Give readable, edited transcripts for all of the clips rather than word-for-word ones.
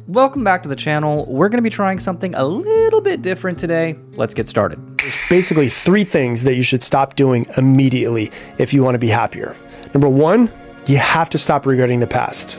Welcome back to the channel. We're going to be trying something a little bit different today. Let's get started. There's basically 3 things that you should stop doing immediately if you want to be happier. Number 1, you have to stop regretting the past.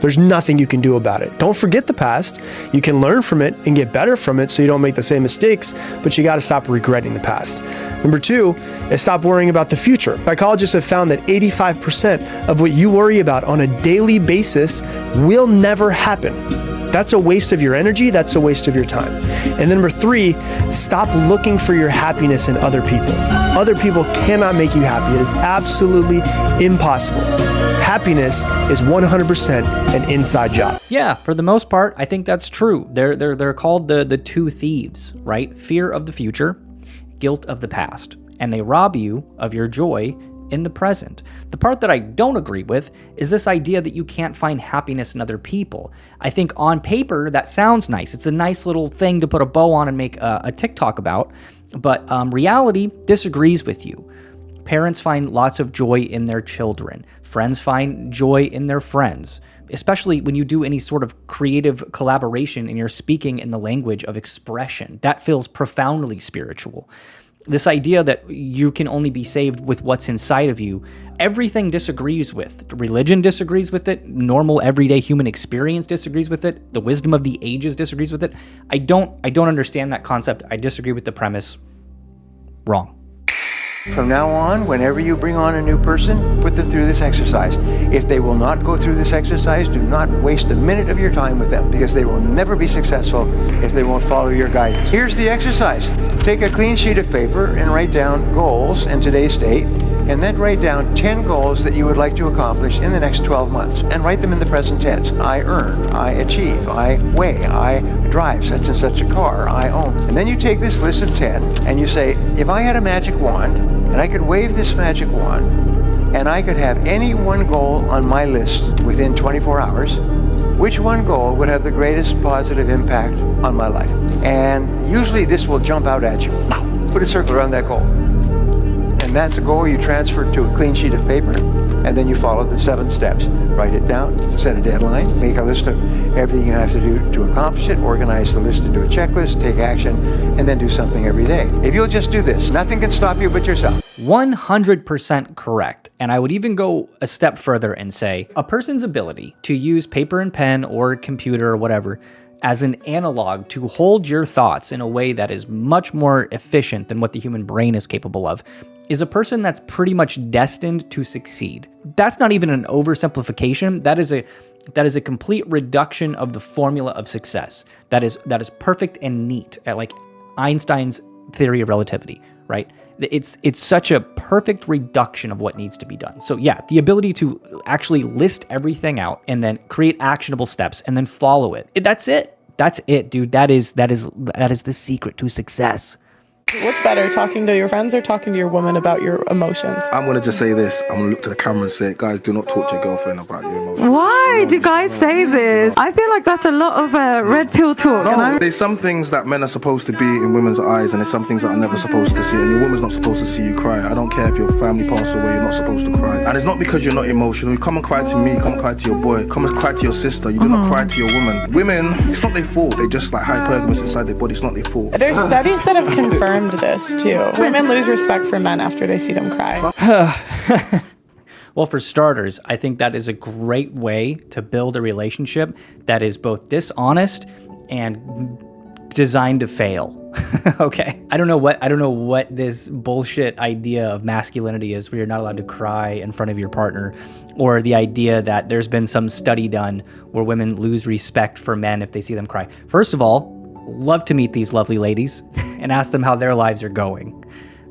There's nothing you can do about it. Don't forget the past. You can learn from it and get better from it so you don't make the same mistakes, but you got to stop regretting the past. Number 2 is stop worrying about the future. Psychologists have found that 85% of what you worry about on a daily basis will never happen. That's a waste of your energy. That's a waste of your time. And then number 3, stop looking for your happiness in other people. Other people cannot make you happy. It is absolutely impossible. Happiness is 100% an inside job. Yeah, for the most part, I think that's true. They're called the two thieves, right? Fear of the future, guilt of the past. And they rob you of your joy in the present. The part that I don't agree with is this idea that you can't find happiness in other people. I think on paper, that sounds nice. It's a nice little thing to put a bow on and make a TikTok about, but reality disagrees with you. Parents find lots of joy in their children. Friends find joy in their friends, especially when you do any sort of creative collaboration and you're speaking in the language of expression. That feels profoundly spiritual. This idea that you can only be saved with what's inside of you, everything disagrees with. Religion disagrees with it. Normal everyday human experience disagrees with it. The wisdom of the ages disagrees with it. I don't understand that concept. I disagree with the premise. Wrong. From now on, whenever you bring on a new person, put them through this exercise. If they will not go through this exercise, do not waste a minute of your time with them, because they will never be successful if they won't follow your guidance. Here's the exercise. Take a clean sheet of paper and write down goals in today's state, and then write down 10 goals that you would like to accomplish in the next 12 months, and write them in the present tense. I earn, I achieve, I weigh, I drive such and such a car, I own. And then you take this list of 10 and you say, if I had a magic wand and I could wave this magic wand and I could have any one goal on my list within 24 hours, which one goal would have the greatest positive impact on my life? And usually this will jump out at you. Put a circle around that goal. And that's a goal you transfer to a clean sheet of paper, and then you follow the 7 steps. Write it down, set a deadline, make a list of everything you have to do to accomplish it, organize the list into a checklist, take action, and then do something every day. If you'll just do this, nothing can stop you but yourself. 100% correct. And I would even go a step further and say a person's ability to use paper and pen or computer or whatever as an analog to hold your thoughts in a way that is much more efficient than what the human brain is capable of is a person that's pretty much destined to succeed. That's not even an oversimplification. That is a complete reduction of the formula of success. That is perfect and neat, like Einstein's theory of relativity, right? It's such a perfect reduction of what needs to be done. So yeah, the ability to actually list everything out and then create actionable steps and then follow it. That's it. That's it, dude. That is the secret to success. What's better, talking to your friends or talking to your woman about your emotions? I'm going to just say this. I'm going to look to the camera and say, guys, do not talk to your girlfriend about your emotions. Why do guys say this? I feel like that's a lot of red pill talk. No, there's some things that men are supposed to be in women's eyes, and there's some things that are never supposed to see, and your woman's not supposed to see you cry. I don't care if your family passed away, you're not supposed to cry. And it's not because you're not emotional. You come and cry to me, come and cry to your boy, come and cry to your sister. You do not cry to your woman. Women, it's not their fault. They're just like hypergamous inside their body. It's not their fault. There's studies that have confirmed this too. Women lose respect for men after they see them cry. Well, for starters, I think that is a great way to build a relationship that is both dishonest and designed to fail. Okay. I don't know what this bullshit idea of masculinity is, where you're not allowed to cry in front of your partner, or the idea that there's been some study done where women lose respect for men if they see them cry. First of all, love to meet these lovely ladies and ask them how their lives are going.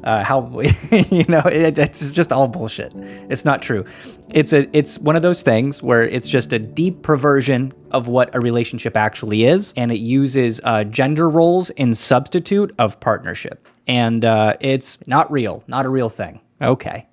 It's just all bullshit. It's not true. It's one of those things where it's just a deep perversion of what a relationship actually is, and it uses gender roles in substitute of partnership. And it's not real, not a real thing. Okay.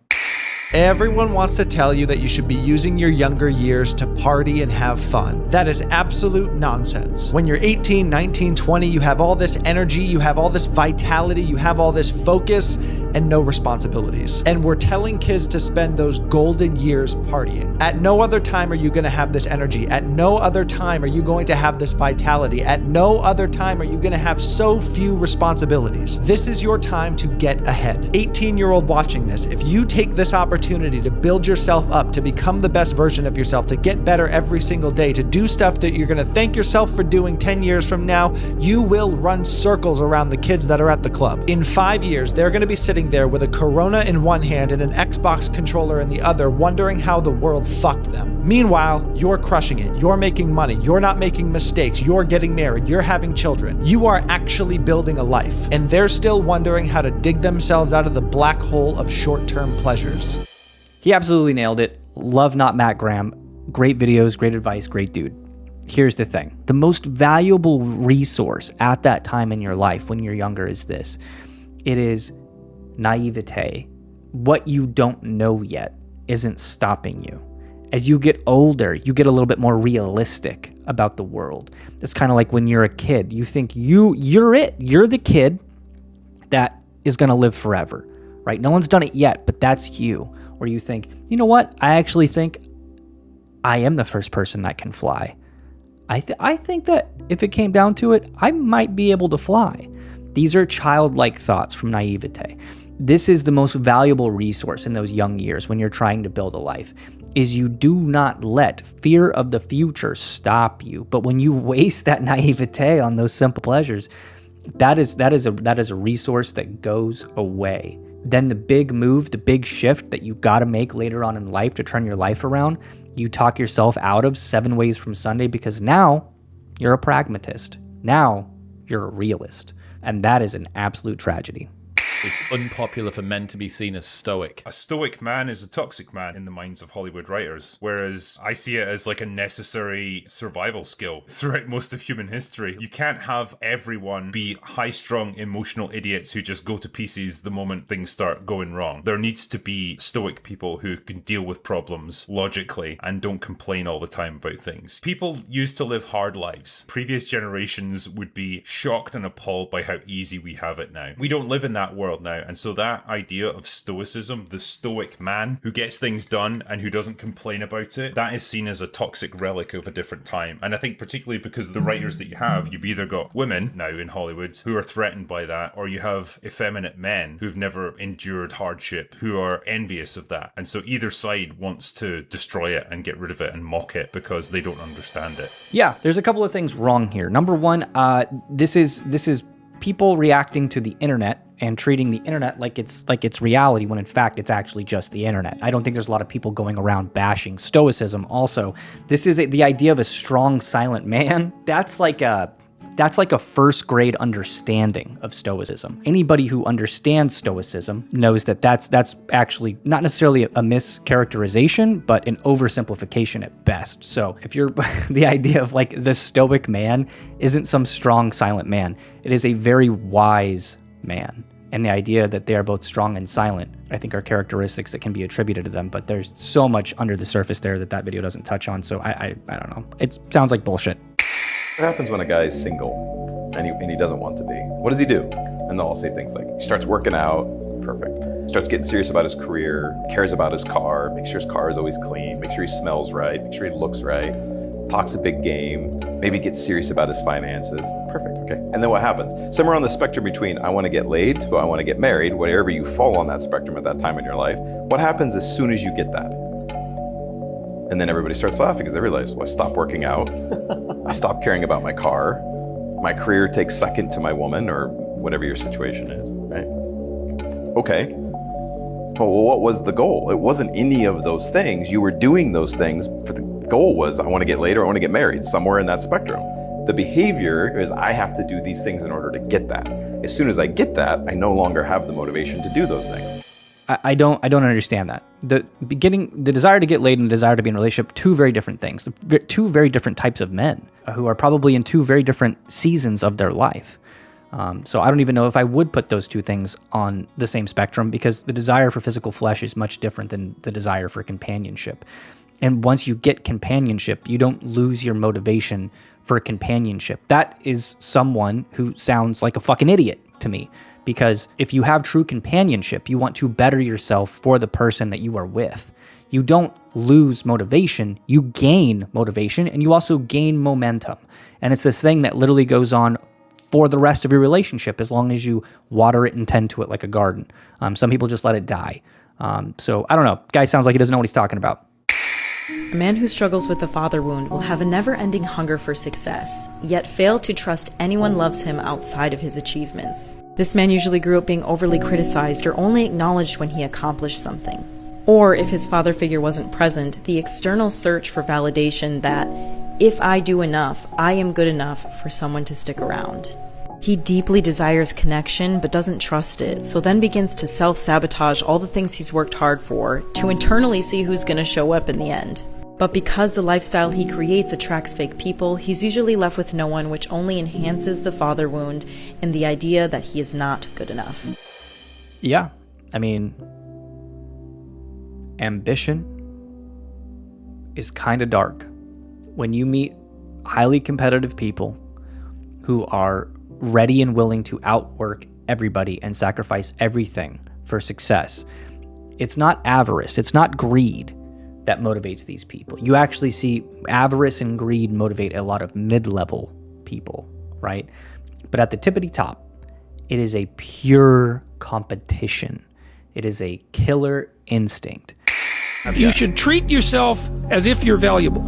Everyone wants to tell you that you should be using your younger years to party and have fun. That is absolute nonsense. When you're 18, 19, 20, you have all this energy, you have all this vitality, you have all this focus, and no responsibilities. And we're telling kids to spend those golden years partying. At no other time are you going to have this energy. At no other time are you going to have this vitality. At no other time are you going to have so few responsibilities. This is your time to get ahead. 18-year-old watching this, if you take this opportunity to build yourself up, to become the best version of yourself, to get better every single day, to do stuff that you're going to thank yourself for doing 10 years from now, you will run circles around the kids that are at the club. In 5 years, they're going to be sitting there with a Corona in one hand and an Xbox controller in the other, wondering how the world fucked them. Meanwhile, you're crushing it. You're making money. You're not making mistakes. You're getting married. You're having children. You are actually building a life. And they're still wondering how to dig themselves out of the black hole of short-term pleasures. He absolutely nailed it. Love not Matt Graham. Great videos, great advice, great dude. Here's the thing. The most valuable resource at that time in your life when you're younger is this. It is naivete. What you don't know yet isn't stopping you. As you get older, you get a little bit more realistic about the world. It's kind of like when you're a kid. You think you're it. You're the kid that is going to live forever, right? No one's done it yet, but that's you. Or you think, you know what? I actually think I am the first person that can fly. I think that if it came down to it, I might be able to fly. These are childlike thoughts from naivete. This is the most valuable resource in those young years when you're trying to build a life, is you do not let fear of the future stop you. But when you waste that naivete on those simple pleasures, that is a resource that goes away. Then the big move, the big shift that you got to make later on in life to turn your life around, you talk yourself out of 7 Ways from Sunday because now you're a pragmatist. Now you're a realist. And that is an absolute tragedy. It's unpopular for men to be seen as stoic. A stoic man is a toxic man in the minds of Hollywood writers, whereas I see it as like a necessary survival skill throughout most of human history. You can't have everyone be high-strung, emotional idiots who just go to pieces the moment things start going wrong. There needs to be stoic people who can deal with problems logically and don't complain all the time about things. People used to live hard lives. Previous generations would be shocked and appalled by how easy we have it now. We don't live in that world now, and so that idea of stoicism, the stoic man who gets things done and who doesn't complain about it, that is seen as a toxic relic of a different time. And I think particularly because of the writers that you have, you've either got women now in Hollywood who are threatened by that, or you have effeminate men who've never endured hardship who are envious of that. And so either side wants to destroy it and get rid of it and mock it because they don't understand it. Yeah, there's a couple of things wrong here. Number one, this is people reacting to the internet and treating the internet like it's reality when in fact it's actually just the internet. I don't think there's a lot of people going around bashing Stoicism. Also, this is the idea of a strong silent man. That's like a first grade understanding of Stoicism. Anybody who understands Stoicism knows that that's actually not necessarily a mischaracterization, but an oversimplification at best. So if you're the idea of like the Stoic man isn't some strong silent man, it is a very wise man. And the idea that they are both strong and silent, I think, are characteristics that can be attributed to them. But there's so much under the surface there that video doesn't touch on. So I don't know. It sounds like bullshit. What happens when a guy is single and he doesn't want to be? What does he do? And they'll all say things like, he starts working out, perfect. Starts getting serious about his career, cares about his car, makes sure his car is always clean, makes sure he smells right, makes sure he looks right, talks a big game, maybe gets serious about his finances. Perfect, okay. And then what happens? Somewhere on the spectrum between I want to get laid to I want to get married, wherever you fall on that spectrum at that time in your life, what happens as soon as you get that? And then everybody starts laughing because they realize, well, I stopped working out, I stopped caring about my car, my career takes second to my woman, or whatever your situation is, right? Okay. Well, what was the goal? It wasn't any of those things. You were doing those things for the goal was, I want to get laid or I want to get married, somewhere in that spectrum. The behavior is, I have to do these things in order to get that. As soon as I get that, I no longer have the motivation to do those things. I don't understand that. The desire to get laid and the desire to be in a relationship, two very different things. Two very different types of men who are probably in two very different seasons of their life. So I don't even know if I would put those two things on the same spectrum, because the desire for physical flesh is much different than the desire for companionship. And once you get companionship, you don't lose your motivation for companionship. That is someone who sounds like a fucking idiot to me, because if you have true companionship, you want to better yourself for the person that you are with. You don't lose motivation, you gain motivation, and you also gain momentum. And it's this thing that literally goes on for the rest of your relationship, as long as you water it and tend to it like a garden. Some people just let it die. So I don't know. Guy sounds like he doesn't know what he's talking about. A man who struggles with the father wound will have a never-ending hunger for success, yet fail to trust anyone loves him outside of his achievements. This man usually grew up being overly criticized or only acknowledged when he accomplished something. Or if his father figure wasn't present, the external search for validation that, if I do enough, I am good enough for someone to stick around. He deeply desires connection, but doesn't trust it, so then begins to self-sabotage all the things he's worked hard for, to internally see who's gonna show up in the end. But because the lifestyle he creates attracts fake people, he's usually left with no one, which only enhances the father wound and the idea that he is not good enough. Yeah, I mean, ambition is kind of dark. When you meet highly competitive people who are ready and willing to outwork everybody and sacrifice everything for success, it's not avarice, it's not greed that motivates these people. You actually see avarice and greed motivate a lot of mid-level people, right? But at the tippity top, it is a pure competition. It is a killer instinct. You should treat yourself as if you're valuable,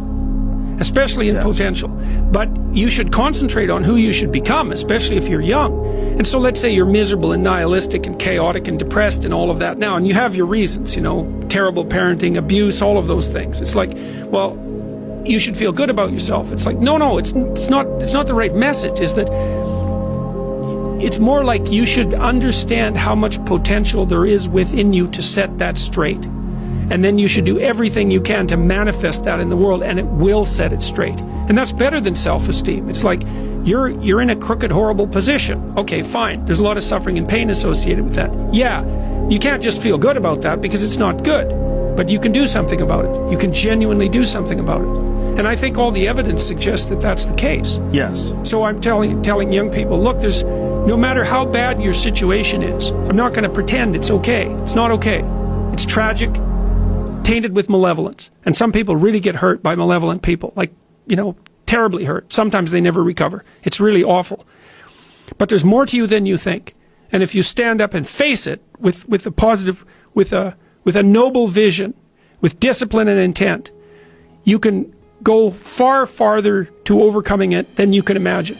especially in potential. But you should concentrate on who you should become, especially if you're young. And so let's say you're miserable and nihilistic and chaotic and depressed and all of that now, and you have your reasons, you know, terrible parenting, abuse, all of those things. It's like, well, you should feel good about yourself. It's like, no, it's not the right message. Is that it's more like you should understand how much potential there is within you to set that straight. And then you should do everything you can to manifest that in the world, and it will set it straight. And that's better than self-esteem. It's like you're in a crooked, horrible position. Okay, fine. There's a lot of suffering and pain associated with that. Yeah, you can't just feel good about that because it's not good. But you can do something about it. You can genuinely do something about it. And I think all the evidence suggests that that's the case. Yes. So I'm telling young people, look, there's no matter how bad your situation is, I'm not going to pretend it's okay. It's not okay. It's tragic, tainted with malevolence. And some people really get hurt by malevolent people, like, you know, terribly hurt. Sometimes they never recover. It's really awful. But there's more to you than you think. And if you stand up and face it with a positive, with a noble vision, with discipline and intent, you can go far farther to overcoming it than you can imagine.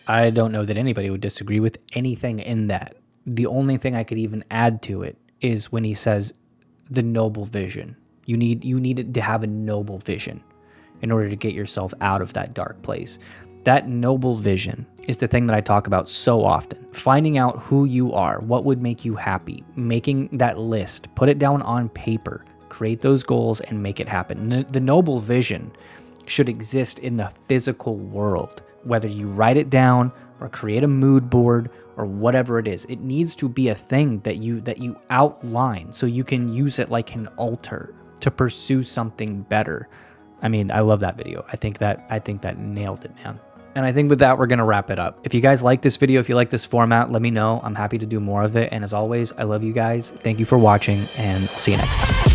I don't know that anybody would disagree with anything in that. The only thing I could even add to it is when he says the noble vision. You need to have a noble vision in order to get yourself out of that dark place. That noble vision is the thing that I talk about so often. Finding out who you are, what would make you happy, making that list, put it down on paper, create those goals and make it happen. The noble vision should exist in the physical world, whether you write it down or create a mood board or whatever it is. It needs to be a thing that you outline so you can use it like an altar to pursue something better. I mean, I love that video. I think that nailed it, man. And I think with that, we're going to wrap it up. If you guys like this video, if you like this format, let me know. I'm happy to do more of it. And as always, I love you guys. Thank you for watching, and I'll see you next time.